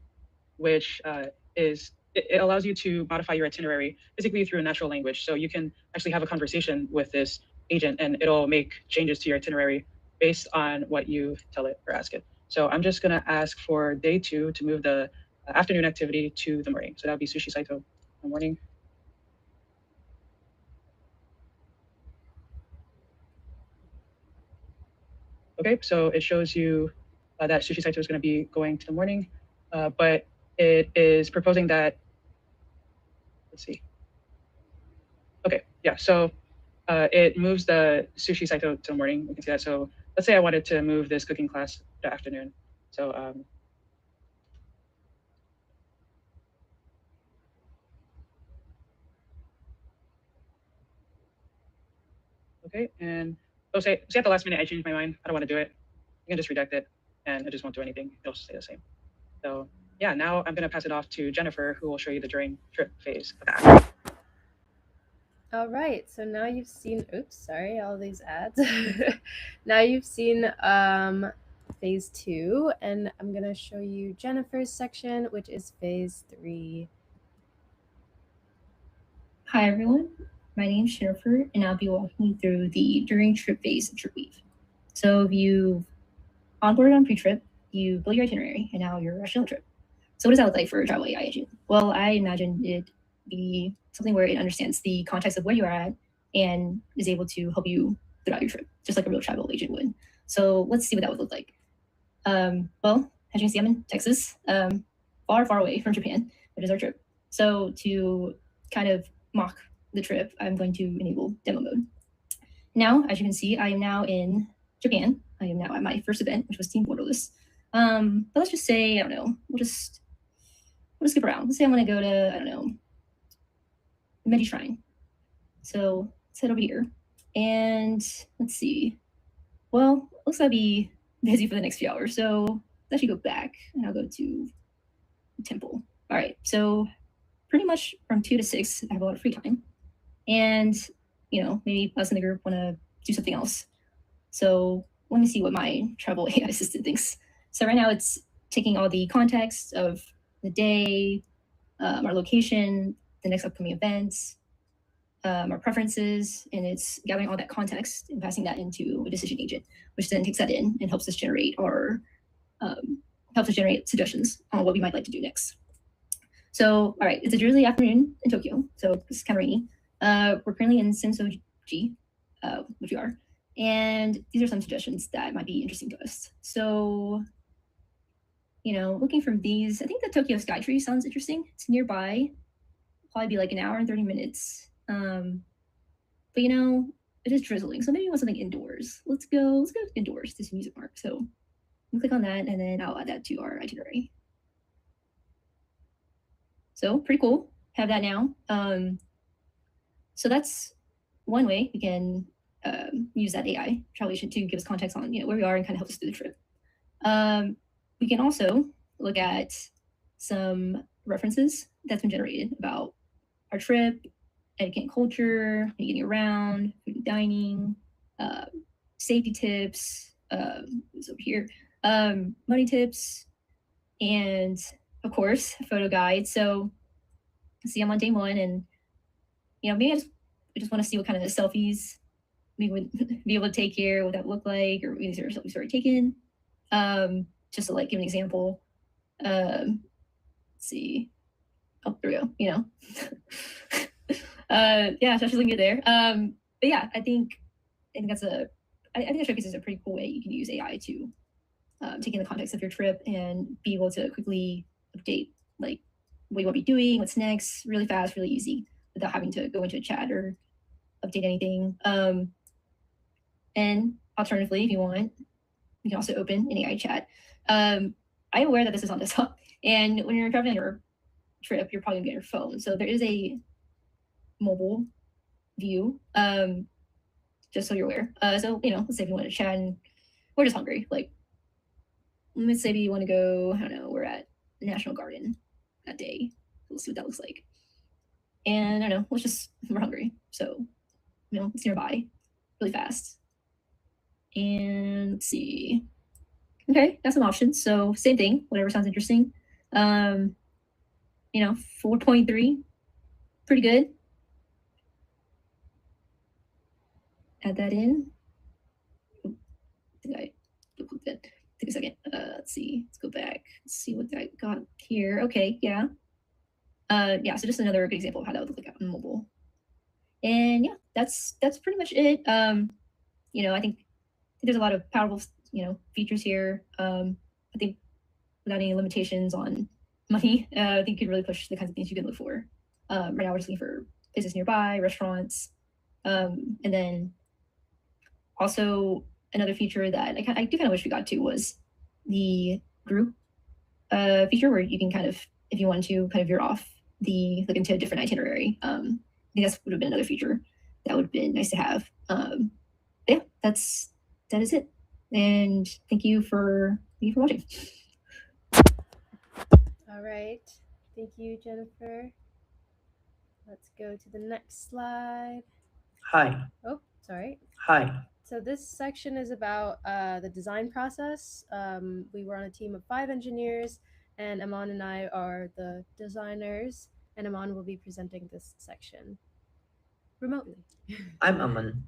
which it allows you to modify your itinerary basically through a natural language. So you can actually have a conversation with this agent, and it'll make changes to your itinerary based on what you tell it or ask it. So I'm just going to ask for day 2 to move the afternoon activity to the morning. So that would be Sushi Saito in the morning. Okay, so it shows you that Sushi Saito is going to be going to the morning, but it is proposing that, let's see. Okay, yeah, so it moves the Sushi Saito to the morning. We can see that. So let's say I wanted to move this cooking class to the afternoon. So okay, and say at the last minute I changed my mind. I don't want to do it. You can just reject it, and it just won't do anything. It'll stay the same. So yeah, now I'm going to pass it off to Jennifer, who will show you the during trip phase of that. All right, so now you've seen, oops, sorry, all these ads. Now you've seen phase 2, and I'm going to show you Jennifer's section, which is phase 3. Hi, everyone. My name is Jennifer, and I'll be walking you through the during trip phase of TripWeave. So if you've onboarded on pre-trip, you build your itinerary, and now you're rushing on trip. So what does that look like for a travel AI agent? Well, I imagine it be something where it understands the context of where you are at and is able to help you throughout your trip, just like a real travel agent would. So let's see what that would look like. Well, as you can see, I'm in Texas, far, far away from Japan, which is our trip. So to kind of mock the trip, I'm going to enable demo mode. Now, as you can see, I am now in Japan. I am now at my first event, which was Team Borderless. But let's just say, I don't know, we'll just skip around. Let's say I want to go to, I don't know, the Medi Shrine. So let's head over here. And let's see. Well, looks like I'll be busy for the next few hours. So let's actually go back and I'll go to the temple. All right. So pretty much from 2 to 6, I have a lot of free time. And, maybe us in the group want to do something else. So let me see what my travel AI assistant thinks. So right now it's taking all the context of the day, our location, the next upcoming events, our preferences, and it's gathering all that context and passing that into a decision agent, which then takes that in and helps us generate suggestions on what we might like to do next. So, all right, it's a drizzly afternoon in Tokyo, so it's kind of rainy. We're currently in Sensoji, which we are, and these are some suggestions that might be interesting to us. So, looking from these, I think the Tokyo Skytree sounds interesting. It's nearby, probably be like an hour and 30 minutes. But it is drizzling, so maybe we want something indoors. Let's go indoors to some music park. So we'll click on that, and then I'll add that to our itinerary. So pretty cool. Have that now. So that's one way we can use that AI travel agent to give us context on where we are and kind of help us through the trip. We can also look at some references that's been generated about our trip, etiquette and culture, getting around, food and dining, safety tips, what's over here, money tips, and of course, a photo guide. So see, I'm on day 1, and maybe I just want to see what kind of selfies we would be able to take here, what that would look like, or these are selfies already taken. Just to give an example. Let's see. Oh, there we go. Yeah, so she's looking good there. But yeah, I think that's I think the showcase is a pretty cool way you can use AI to take in the context of your trip and be able to quickly update what you want to be doing, what's next, really fast, really easy, without having to go into a chat or update anything. And alternatively, if you want, you can also open an AI chat. I'm aware that this is on desktop, and when you're traveling on your trip, you're probably gonna get your phone. So there is a mobile view, just so you're aware. So let's say if you want to chat and we're just hungry, let's say you want to go, I don't know, we're at the National Garden that day. Let's see what that looks like. And I don't know, we're hungry. So, it's nearby really fast. And let's see. Okay, got some options. So same thing, whatever sounds interesting. 4.3, pretty good. Add that in. Did I click that? Take a second. Let's see. Let's go back. Let's see what I got here. Okay, yeah. Yeah, so just another good example of how that would look like on mobile. And yeah, that's pretty much it. I think there's a lot of powerful, features here. I think without any limitations on money, I think you can really push the kinds of things you can look for. Right now we're just looking for places nearby, restaurants, and then also another feature that I do kind of wish we got to was the group feature, where you can kind of, if you wanted to, kind of veer off look into a different itinerary. I think that would have been another feature that would have been nice to have. Yeah, that is it. And thank you for watching. All right. Thank you, Jennifer. Let's go to the next slide. Hi. Oh, sorry. Hi. So this section is about the design process. We were on a team of 5 engineers, and Aman and I are the designers, and Aman will be presenting this section remotely. I'm Aman.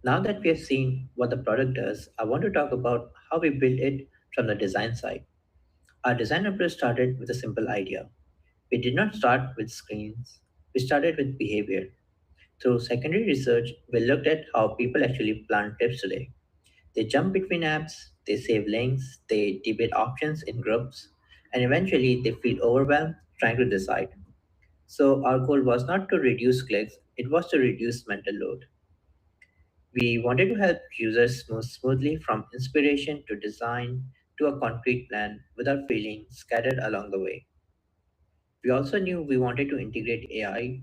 Now that we have seen what the product does, I want to talk about how we build it from the design side. Our design approach started with a simple idea. We did not start with screens, we started with behavior. Through secondary research, we looked at how people actually plan trips today. They jump between apps, they save links, they debate options in groups, and eventually they feel overwhelmed trying to decide. So our goal was not to reduce clicks, it was to reduce mental load. We wanted to help users move smoothly from inspiration to design to a concrete plan without feeling scattered along the way. We also knew we wanted to integrate AI,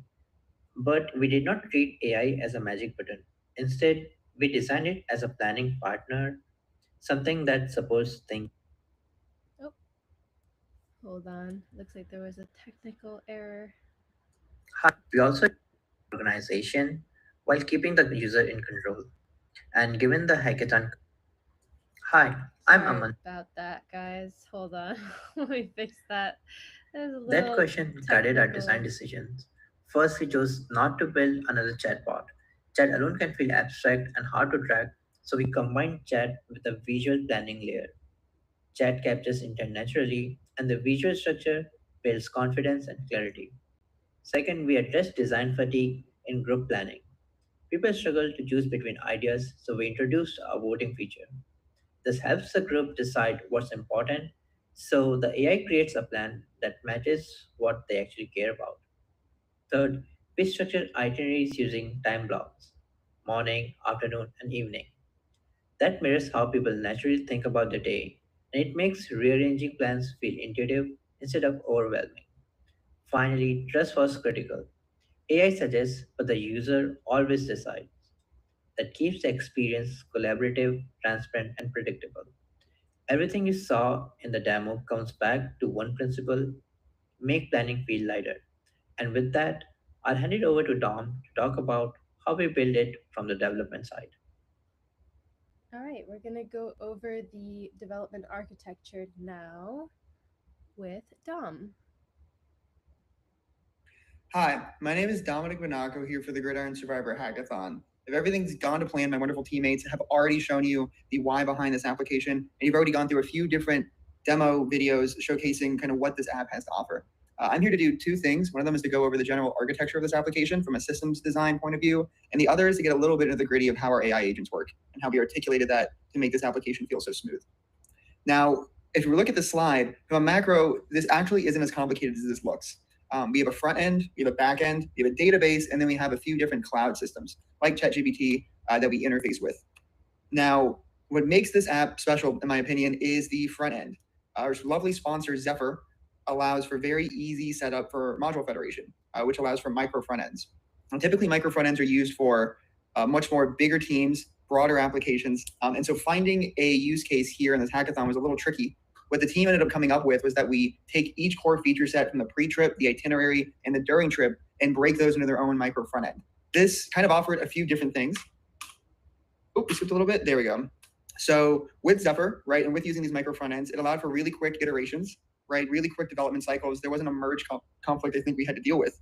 but we did not treat AI as a magic button. Instead, we designed it as a planning partner, something that supports things. Oh, hold on. Looks like there was a technical error. We also organization while keeping the user in control. And given the hackathon, hi, I'm Sorry Aman. about that, guys. Hold on. Let me fix that. There's a That little question guided our design technical. decisions. First, we chose not to build another chatbot. Chat alone can feel abstract and hard to track, so we combined chat with a visual planning layer. Chat captures intent naturally, and the visual structure builds confidence and clarity. Second, we addressed design fatigue in group planning. People struggle to choose between ideas, so we introduced a voting feature. This helps the group decide what's important, so the AI creates a plan that matches what they actually care about. Third, we structure itineraries using time blocks morning, afternoon, and evening. That mirrors how people naturally think about the day, and it makes rearranging plans feel intuitive instead of overwhelming. Finally, trust was critical. AI suggests, but the user always decides. That keeps the experience collaborative, transparent, and predictable. Everything you saw in the demo comes back to one principle: make planning feel lighter. And with that, I'll hand it over to Dom to talk about how we build it from the development side. All right, we're going to go over the development architecture now with Dom. Hi, my name is Dominic Monaco here for the Gridiron Survivor Hackathon. If everything's gone to plan, my wonderful teammates have already shown you the why behind this application, and you've already gone through a few different demo videos showcasing kind of what this app has to offer. I'm here to do two things. One of them is to go over the general architecture of this application from a systems design point of view, and the other is to get a little bit into the gritty of how our AI agents work and how we articulated that to make this application feel so smooth. Now, if we look at the slide, from a macro, this actually isn't as complicated as this looks. We have a front end, we have a back end, we have a database, and then we have a few different cloud systems like ChatGPT that we interface with. Now, what makes this app special, in my opinion, is the front end. Our lovely sponsor, Zephyr, allows for very easy setup for module federation, which allows for micro front ends. And typically, micro front ends are used for much more bigger teams, broader applications. And so finding a use case here in this hackathon was a little tricky. What the team ended up coming up with was that we take each core feature set from the pre-trip, the itinerary, and the during trip and break those into their own micro front end. This kind of offered a few different things. Oh, we skipped a little bit. There we go. So with Zephyr, right, and with using these micro front ends, it allowed for really quick iterations, right, really quick development cycles. There wasn't a merge conflict I think we had to deal with.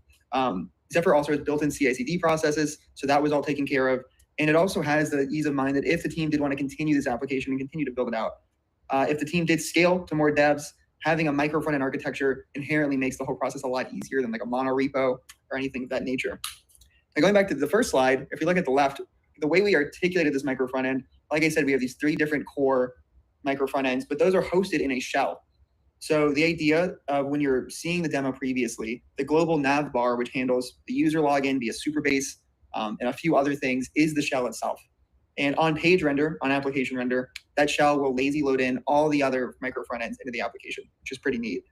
Zephyr also has built-in CI/CD processes, so that was all taken care of. And it also has the ease of mind that if the team did want to continue this application and continue to build it out, if the team did scale to more devs, having a micro front-end architecture inherently makes the whole process a lot easier than like a mono repo or anything of that nature. Now going back to the first slide, if you look at the left, the way we articulated this micro front end, like I said, we have these three different core micro front ends, but those are hosted in a shell. So the idea of when you're seeing the demo previously, the global nav bar, which handles the user login via Superbase and a few other things, is the shell itself. And on page render, on application render, that shell will lazy load in all the other micro front ends into the application, which is pretty neat.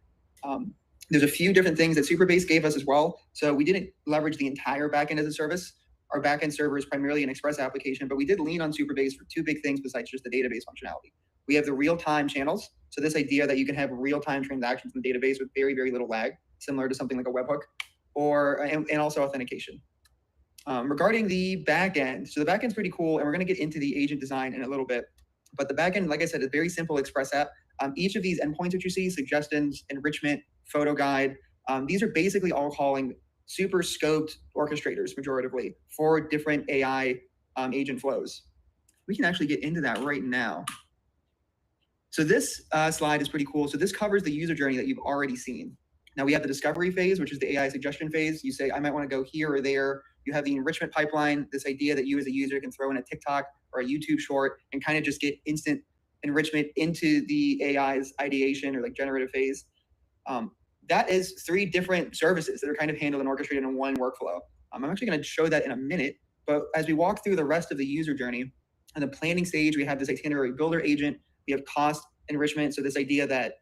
There's a few different things that Superbase gave us as well. So we didn't leverage the entire backend as a service. Our backend server is primarily an Express application, but we did lean on Superbase for two big things besides just the database functionality. We have the real-time channels. So this idea that you can have real-time transactions in the database with very, very little lag, similar to something like a webhook, and also authentication. Regarding the backend, so the backend's pretty cool, and we're going to get into the agent design in a little bit. But the backend, like I said, is a very simple Express app. Each of these endpoints that you see, suggestions, enrichment, photo guide, these are basically all calling super scoped orchestrators, majoritively, for different AI agent flows. We can actually get into that right now. So this slide is pretty cool. So this covers the user journey that you've already seen. Now we have the discovery phase, which is the AI suggestion phase. You say, I might want to go here or there. You have the enrichment pipeline, this idea that you as a user can throw in a TikTok or a YouTube short and kind of just get instant enrichment into the AI's ideation or like generative phase. That is three different services that are kind of handled and orchestrated in one workflow. I'm actually going to show that in a minute. But as we walk through the rest of the user journey, in the planning stage, we have this itinerary builder agent. We have cost enrichment. So this idea that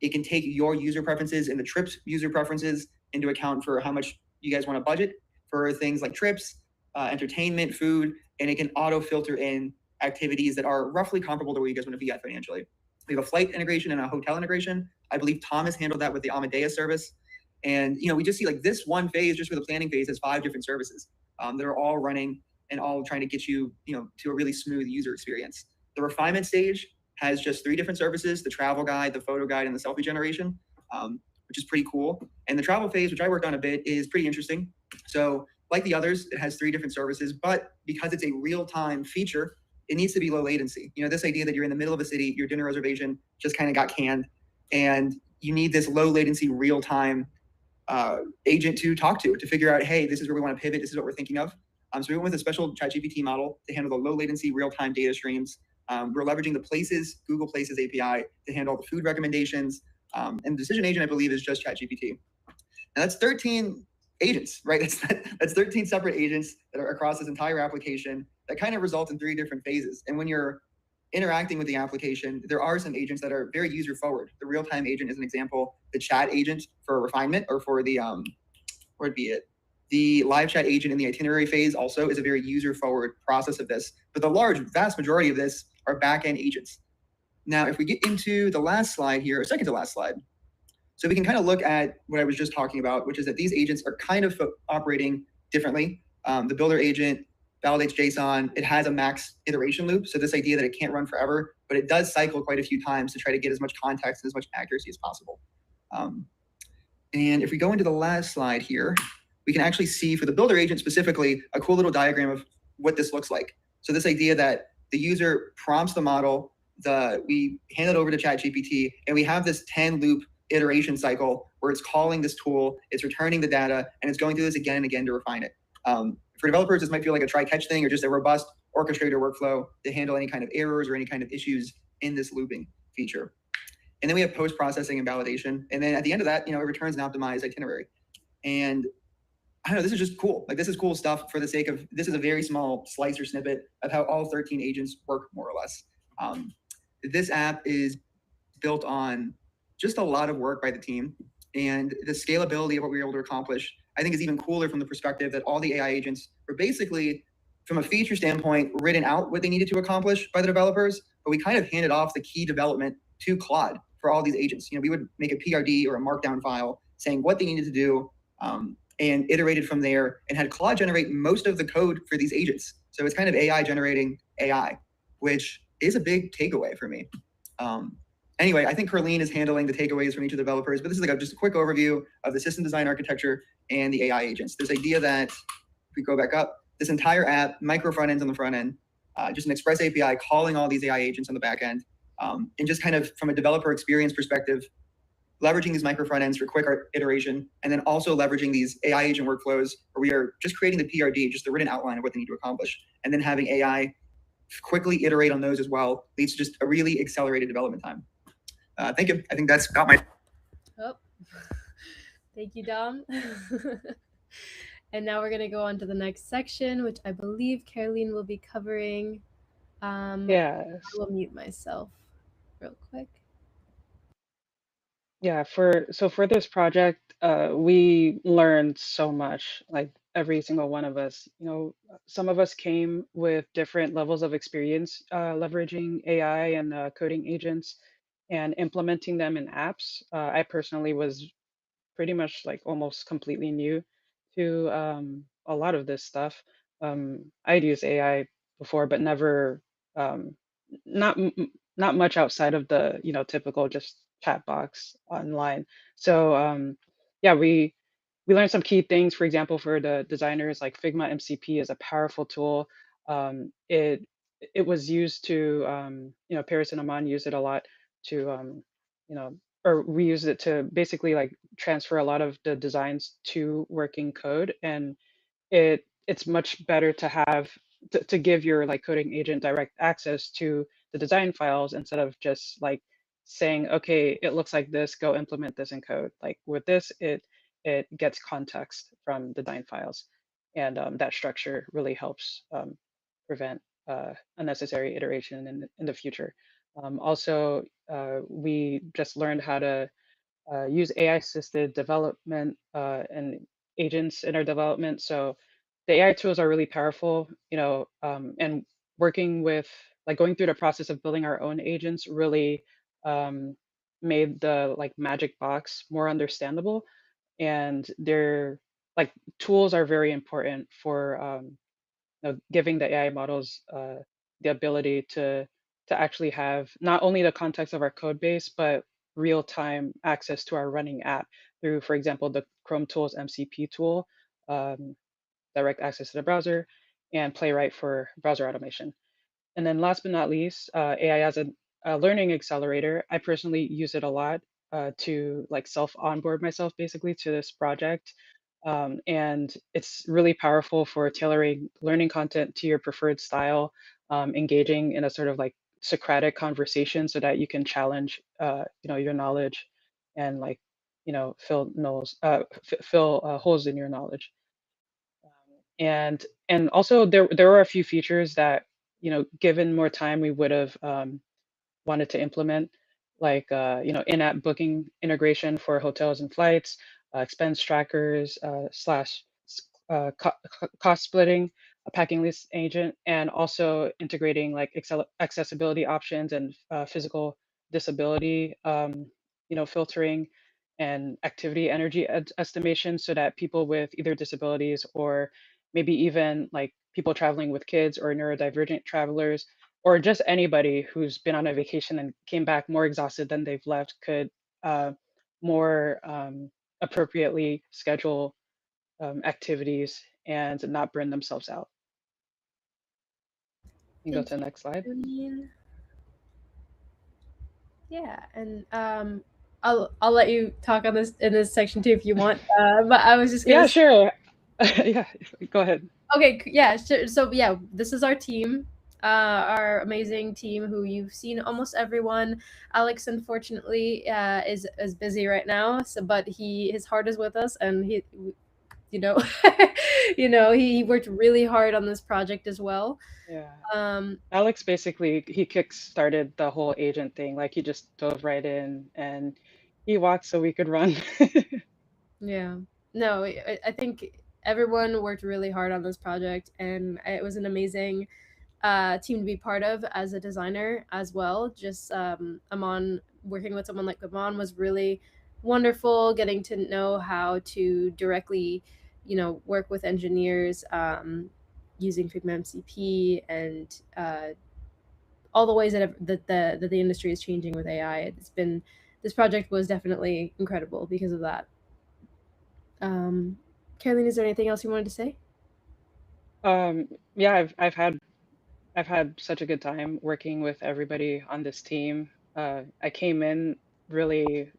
it can take your user preferences and the trip's user preferences into account for how much you guys want to budget for things like trips, entertainment, food, and it can auto filter in activities that are roughly comparable to where you guys want to be at financially. We have a flight integration and a hotel integration. I believe Thomas handled that with the Amadeus service. And we just see like this one phase, just for the planning phase, has 5 different services that are all running and all trying to get you, to a really smooth user experience. The refinement stage has just 3 different services: the travel guide, the photo guide, and the selfie generation, which is pretty cool. And the travel phase, which I worked on a bit, is pretty interesting. So like the others, it has 3 different services, but because it's a real-time feature, it needs to be low latency. This idea that you're in the middle of a city, your dinner reservation just kind of got canned, and you need this low latency real-time agent to talk to figure out, hey, this is where we want to pivot. This is what we're thinking of. So we went with a special ChatGPT model to handle the low latency real-time data streams. We're leveraging the Places, Google Places API to handle all the food recommendations. And the decision agent, I believe, is just ChatGPT. And that's 13 agents, right? That's 13 separate agents that are across this entire application that kind of result in 3 different phases. And when you're interacting with the application, there are some agents that are very user forward. The real-time agent is an example. The chat agent for refinement, or for the the live chat agent in the itinerary phase also is a very user forward process of this. But the vast majority of this are back-end agents. Now, if we get into the last slide here, or second to last slide, so we can kind of look at what I was just talking about, which is that these agents are kind of operating differently. The builder agent validates JSON. It has a max iteration loop. So this idea that it can't run forever, but it does cycle quite a few times to try to get as much context and as much accuracy as possible. And if we go into the last slide here, we can actually see for the builder agent specifically, a cool little diagram of what this looks like. So this idea that the user prompts the model, we hand it over to ChatGPT, and we have this 10 loop iteration cycle where it's calling this tool, it's returning the data, and it's going through this again and again to refine it. For developers, this might feel like a try-catch thing or just a robust orchestrator workflow to handle any kind of errors or any kind of issues in this looping feature. And then we have post-processing and validation. And then at the end of that, it returns an optimized itinerary. And I don't know, this is just cool. Like, this is cool stuff for the sake of, this is a very small slice or snippet of how all 13 agents work, more or less. This app is built on just a lot of work by the team, and the scalability of what we were able to accomplish, I think, is even cooler from the perspective that all the AI agents were basically, from a feature standpoint, written out what they needed to accomplish by the developers, but we kind of handed off the key development to Claude for all these agents. We would make a PRD or a markdown file saying what they needed to do, and iterated from there, and had Claude generate most of the code for these agents. So it's kind of AI generating AI, which is a big takeaway for me. Anyway, I think Carleen is handling the takeaways from each of the developers, but this is like just a quick overview of the system design architecture and the AI agents. This idea that, if we go back up, this entire app, micro front ends on the front end, just an Express API calling all these AI agents on the back end, and just kind of from a developer experience perspective, leveraging these micro front ends for quick iteration, and then also leveraging these AI agent workflows where we are just creating the PRD, just the written outline of what they need to accomplish, and then having AI quickly iterate on those as well leads to just a really accelerated development time. Thank you. I think that's got my. Oh, thank you, Dom. And now we're going to go on to the next section, which I believe Caroline will be covering. Yes. I will mute myself real quick. Yeah, for this project, we learned so much, like every single one of us. Some of us came with different levels of experience leveraging AI and coding agents and implementing them in apps. I personally was pretty much like almost completely new to a lot of this stuff. I'd used AI before, but never, not not much outside of the typical just chat box online. So yeah, we learned some key things. For example, for the designers, like Figma MCP is a powerful tool. It was used to Paris and Aman use it a lot to or we use it to basically like transfer a lot of the designs to working code, and it's much better to have to give your like coding agent direct access to the design files instead of just like saying, okay, it looks like this, go implement this in code. Like with this, it gets context from the design files. and that structure really helps prevent unnecessary iteration in the future. Also, we just learned how to use AI assisted development and agents in our development. So the AI tools are really powerful, and working with like going through the process of building our own agents really made the like magic box more understandable. And they're like tools are very important for giving the AI models the ability to actually have not only the context of our code base, but real-time access to our running app through, for example, the Chrome Tools MCP tool, um, direct access to the browser, and Playwright for browser automation. And then last but not least, AI as a learning accelerator. I personally use it a lot to like self onboard myself basically to this project. And it's really powerful for tailoring learning content to your preferred style, engaging in a sort of like Socratic conversation so that you can challenge, your knowledge and like, fill holes in your knowledge. And also there were a few features that given more time we would have wanted to implement, like in-app booking integration for hotels and flights, expense trackers slash cost splitting, a packing list agent, and also integrating like accessibility options and physical disability filtering and activity energy estimation so that people with either disabilities or maybe even like people traveling with kids or neurodivergent travelers or just anybody who's been on a vacation and came back more exhausted than they've left could more appropriately schedule activities and not burn themselves out. You can go Thank to the next slide. you. Yeah, and I'll let you talk on this in this section too if you want. But I was just gonna Yeah, sure. Yeah, go ahead. Okay, yeah, so yeah, this is our team, our amazing team who you've seen almost everyone. Alex, unfortunately, is busy right now, so but his heart is with us, and you know, he worked really hard on this project as well. Yeah. Um, Alex basically he kick-started the whole agent thing. Like he just dove right in and he walked so we could run. yeah, no, I think everyone worked really hard on this project, and it was an amazing team to be part of as a designer as well. Just Amon, working with someone like Amon was really wonderful. Getting to know how to directly, work with engineers using Figma MCP and all the ways that the industry is changing with AI. This project was definitely incredible because of that. Caroline, is there anything else you wanted to say? Yeah, I've had such a good time working with everybody on this team. I came in really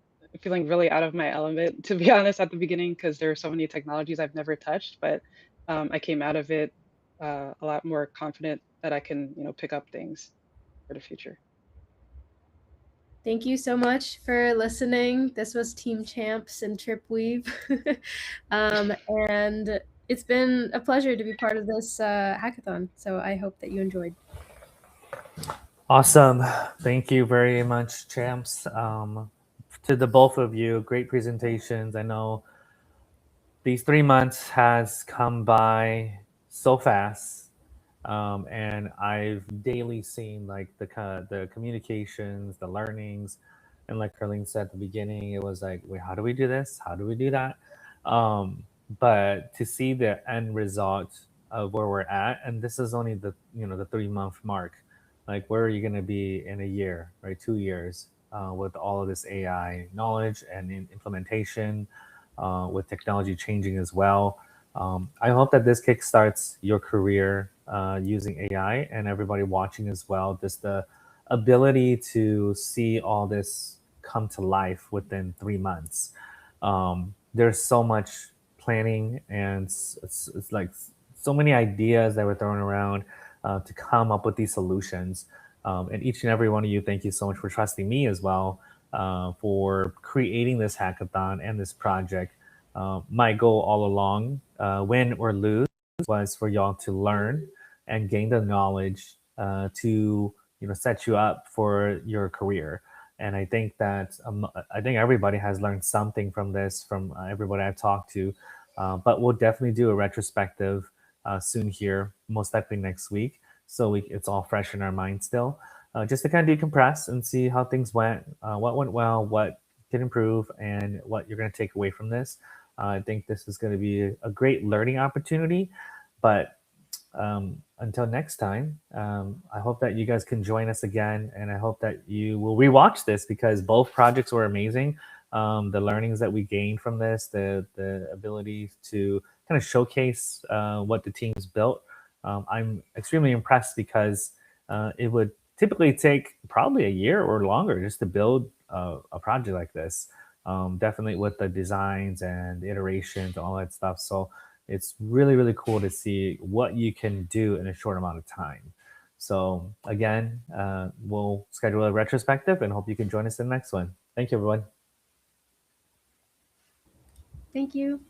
feeling really out of my element, to be honest, at the beginning, because there are so many technologies I've never touched. But I came out of it a lot more confident that I can, pick up things for the future. Thank you so much for listening. This was Team Champs and Tripweave. And it's been a pleasure to be part of this hackathon. So I hope that you enjoyed. Awesome. Thank you very much, champs. To the both of you, great presentations. I know these 3 months has come by so fast. And I've daily seen like the communications, the learnings, and like Carlene said at the beginning, it was like, wait, how do we do this? How do we do that? But to see the end result of where we're at, and this is only the the 3 month mark. Like, where are you going to be in a year, right? 2 years with all of this AI knowledge and implementation, with technology changing as well. I hope that this kickstarts your career using AI, and everybody watching as well. Just the ability to see all this come to life within 3 months. There's so much planning, and it's like so many ideas that were thrown around to come up with these solutions. And each and every one of you, thank you so much for trusting me as well for creating this hackathon and this project. My goal all along, win or lose, was for y'all to learn and gain the knowledge to set you up for your career. And I think that I think everybody has learned something from this, from everybody I've talked to. But we'll definitely do a retrospective soon here, most likely next week, so it's all fresh in our mind still, just to kind of decompress and see how things went, what went well, what can improve, and what you're going to take away from this. I think this is going to be a great learning opportunity. But until next time, I hope that you guys can join us again, and I hope that you will rewatch this because both projects were amazing. The learnings that we gained from this, the ability to kind of showcase what the teams built. I'm extremely impressed because it would typically take probably a year or longer just to build a project like this. Definitely with the designs and the iterations and all that stuff. So it's really, really cool to see what you can do in a short amount of time. So again, we'll schedule a retrospective and hope you can join us in the next one. Thank you, everyone. Thank you.